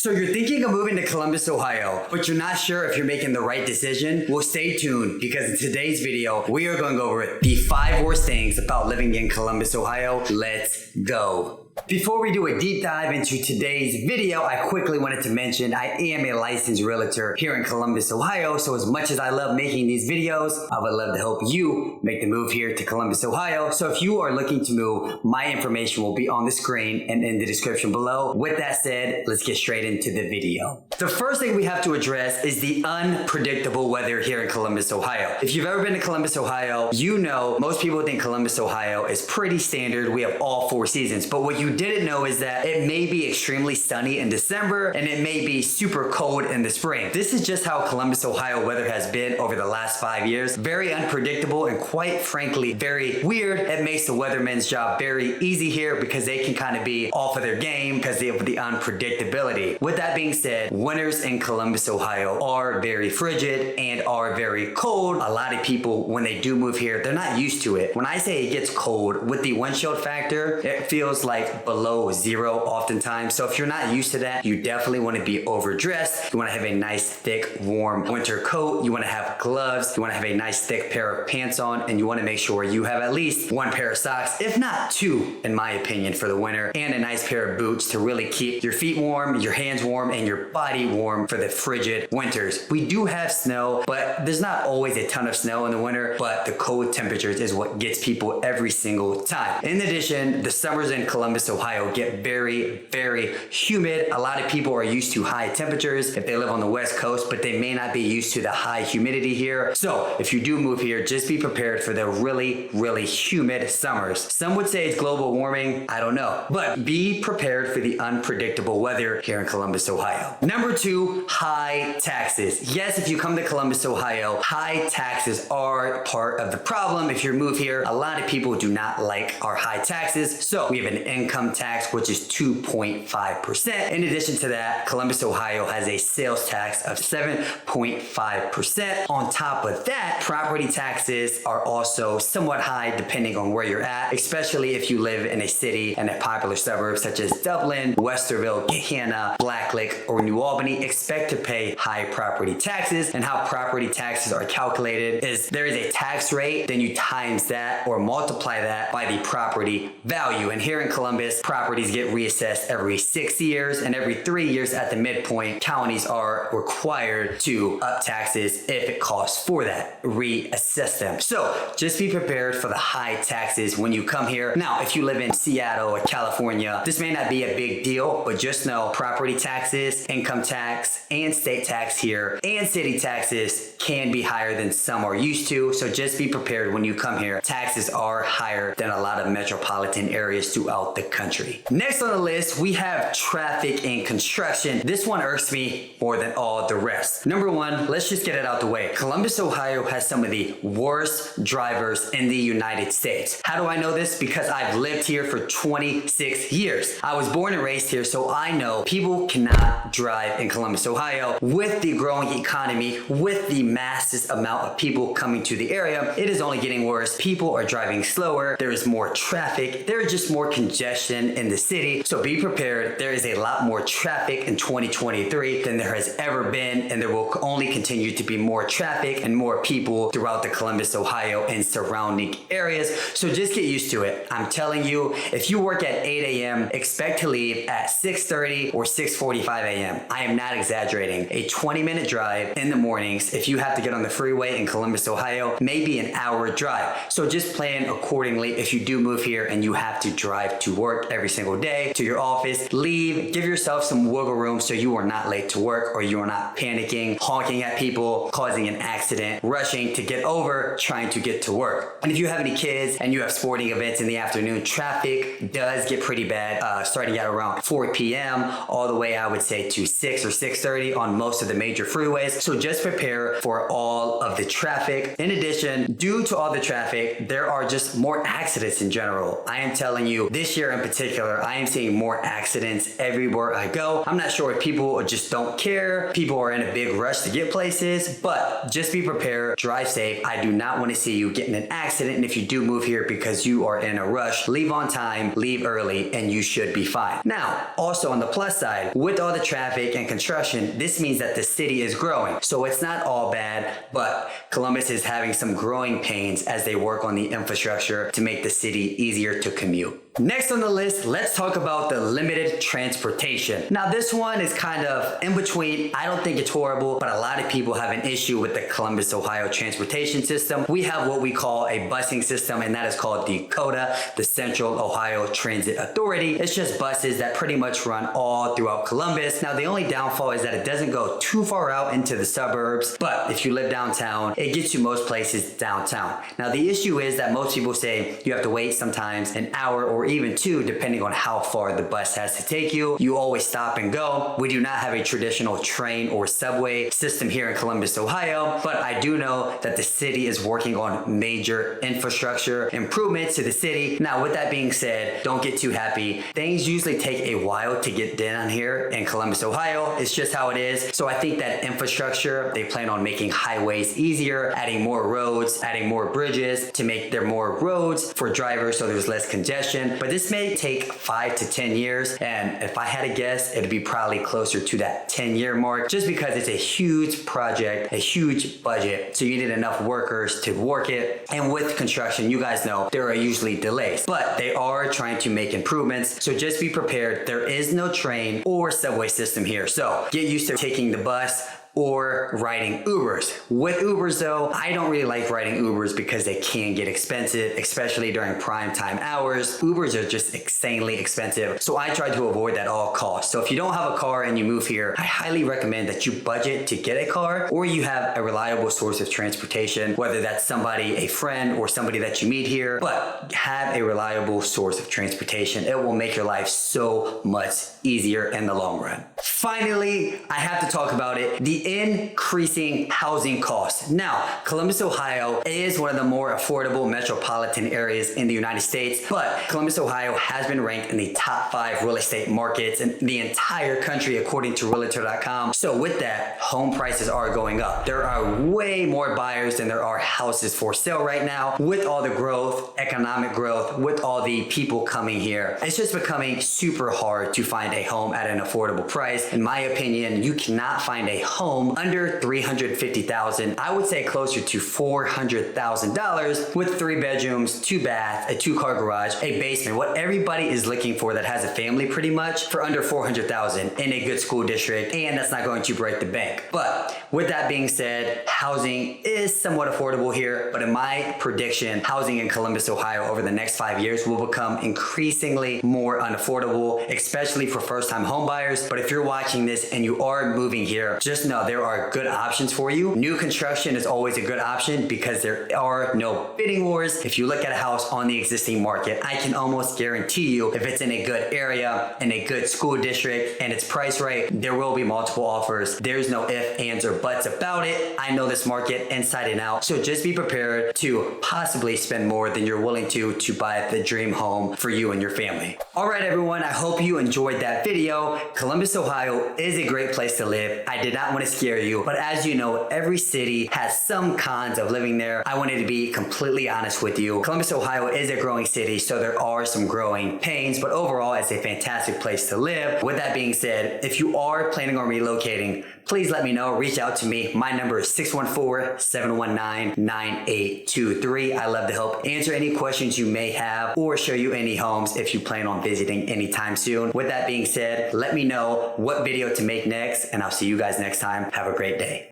So you're thinking of moving to Columbus, Ohio, but you're not sure if you're making the right decision? Well, stay tuned because in today's video, we are going to go over the 5 worst things about living in Columbus, Ohio. Let's go. Before we do a deep dive into today's video, I quickly wanted to mention I am a licensed realtor here in Columbus, Ohio. So as much as I love making these videos, I would love to help you make the move here to Columbus, Ohio. So if you are looking to move, my information will be on the screen and in the description below. With that said, let's get straight into the video. The first thing we have to address is the unpredictable weather here in Columbus, Ohio. If you've ever been to Columbus, Ohio, you know most people think Columbus, Ohio is pretty standard. We have all 4 seasons, but what you didn't know is that it may be extremely sunny in December and it may be super cold in the spring. This is just how Columbus, Ohio weather has been over the last 5 years. Very unpredictable and quite frankly, very weird. It makes the weatherman's job very easy here because they can kind of be off of their game because of the unpredictability. With that being said, winters in Columbus, Ohio are very frigid and are very cold. A lot of people, when they do move here, they're not used to it. When I say it gets cold, with the windshield factor, it feels like below 0 oftentimes. So if you're not used to that, you definitely want to be overdressed. You want to have a nice, thick, warm winter coat. You want to have gloves. You want to have a nice, thick pair of pants on, and you want to make sure you have at least 1 pair of socks, if not 2, in my opinion, for the winter, and a nice pair of boots to really keep your feet warm, your hands warm, and your body warm for the frigid winters. We do have snow, but there's not always a ton of snow in the winter, but the cold temperatures is what gets people every single time. In addition, the summers in Columbus, Ohio get very, very humid. A lot of people are used to high temperatures if they live on the West Coast, but they may not be used to the high humidity here. So if you do move here, just be prepared for the really, really humid summers. Some would say it's global warming. I don't know, but be prepared for the unpredictable weather here in Columbus, Ohio. Number 2, high taxes. Yes, if you come to Columbus, Ohio, high taxes are part of the problem. If you move here, a lot of people do not like our high taxes. So we have an income tax, which is 2.5%. In addition to that, Columbus, Ohio has a sales tax of 7.5%. On top of that, property taxes are also somewhat high depending on where you're at, especially if you live in a city and a popular suburb such as Dublin, Westerville, Gahanna, Blacklick, or New Albany. Expect to pay high property taxes. And how property taxes are calculated is there is a tax rate, then you times that or multiply that by the property value. And here in Columbus, properties get reassessed every 6 years, and every 3 years at the midpoint, counties are required to up taxes if it costs for that, reassess them. So just be prepared for the high taxes when you come here. Now, if you live in Seattle or California, this may not be a big deal, but just know property taxes, income tax, and state tax here, and city taxes can be higher than some are used to. So just be prepared when you come here. Taxes are higher than a lot of metropolitan areas throughout the country. Next on the list, we have traffic and construction. This one irks me more than all the rest. Number 1, let's just get it out the way. Columbus, Ohio has some of the worst drivers in the United States. How do I know this? Because I've lived here for 26 years. I was born and raised here, so I know people cannot drive in Columbus, Ohio. With the growing economy, with the massive amount of people coming to the area, it is only getting worse. People are driving slower. There is more traffic. There is just more congestion in the city. So be prepared. There is a lot more traffic in 2023 than there has ever been, and there will only continue to be more traffic and more people throughout the Columbus, Ohio and surrounding areas. So just get used to it. I'm telling you, if you work at 8 a.m., expect to leave at 6:30 or 6:45 a.m. I am not exaggerating. A 20-minute drive in the mornings, if you have to get on the freeway in Columbus, Ohio, maybe an hour drive. So just plan accordingly if you do move here and you have to drive to work every single day, to your office, leave, give yourself some wiggle room so you are not late to work or you are not panicking, honking at people, causing an accident, rushing to get over, trying to get to work. And if you have any kids and you have sporting events in the afternoon, traffic does get pretty bad starting at around 4 p.m. all the way, I would say, to 6 6 or 6:30 on most of the major freeways. So just prepare for all of the traffic. In addition, due to all the traffic, there are just more accidents in general. I am telling you, this year in particular, I am seeing more accidents everywhere I go. I'm not sure if people just don't care. People are in a big rush to get places, but just be prepared, drive safe. I do not want to see you get in an accident. And if you do move here because you are in a rush, leave on time, leave early, and you should be fine. Now, also on the plus side, with all the traffic and construction, this means that the city is growing. So it's not all bad, but Columbus is having some growing pains as they work on the infrastructure to make the city easier to commute. Next on the list, let's talk about the limited transportation. Now this one is kind of in between. I don't think it's horrible, but a lot of people have an issue with the Columbus, Ohio transportation system. We have what we call a busing system, and that is called the COTA, the Central Ohio Transit Authority. It's just buses that pretty much run all throughout Columbus. Now the only downfall is that it doesn't go too far out into the suburbs, but if you live downtown, it gets you most places downtown. Now the issue is that most people say you have to wait sometimes an hour or even two, depending on how far the bus has to take you. You always stop and go. We do not have a traditional train or subway system here in Columbus, Ohio, but I do know that the city is working on major infrastructure improvements to the city. Now, with that being said, don't get too happy. Things usually take a while to get done here in Columbus, Ohio. It's just how it is. So I think that infrastructure, they plan on making highways easier, adding more roads, adding more bridges to make there more roads for drivers so there's less congestion. But this may take 5 to 10 years. And if I had to guess, it'd be probably closer to that 10-year mark just because it's a huge project, a huge budget. So you need enough workers to work it. And with construction, you guys know there are usually delays, but they are trying to make improvements. So just be prepared. There is no train or subway system here. So get used to taking the bus or riding Ubers. With Ubers though, I don't really like riding Ubers because they can get expensive, especially during prime time hours. Ubers are just insanely expensive. So I try to avoid that at all costs. So if you don't have a car and you move here, I highly recommend that you budget to get a car or you have a reliable source of transportation, whether that's somebody, a friend, or somebody that you meet here, but have a reliable source of transportation. It will make your life so much easier in the long run. Finally, I have to talk about it, the increasing housing costs. Now, Columbus, Ohio is one of the more affordable metropolitan areas in the United States, but Columbus, Ohio has been ranked in the top 5 real estate markets in the entire country according to Realtor.com. So with that, home prices are going up. There are way more buyers than there are houses for sale right now. With all the growth, economic growth, with all the people coming here, it's just becoming super hard to find a home at an affordable price. In my opinion, you cannot find a home under $350,000. I would say closer to $400,000 with 3 bedrooms, 2 baths, a 2-car garage, a basement. What everybody is looking for that has a family pretty much for under $400,000 in a good school district, and that's not going to break the bank. But with that being said, housing is somewhat affordable here, but in my prediction, housing in Columbus, Ohio over the next 5 years will become increasingly more unaffordable, especially for first-time home buyers. But if you're watching this and you are moving here, just know there are good options for you. New construction is always a good option because there are no bidding wars. If you look at a house on the existing market, I can almost guarantee you if it's in a good area, in a good school district, and it's priced right, there will be multiple offers. There's no ifs, ands, or buts about it. I know this market inside and out. So just be prepared to possibly spend more than you're willing to buy the dream home for you and your family. All right, everyone, I hope you enjoyed that video. Columbus, Ohio is a great place to live. I did not want to scare you, but as you know, every city has some cons of living there. I wanted to be completely honest with you. Columbus, Ohio is a growing city, so there are some growing pains, but overall, it's a fantastic place to live. With that being said, if you are planning on relocating, please let me know. Reach out to me. My number is 614-719-9823. I love to help answer any questions you may have or show you any homes if you plan on visiting anytime soon. With that being said, let me know what video to make next, and I'll see you guys next time. Have a great day.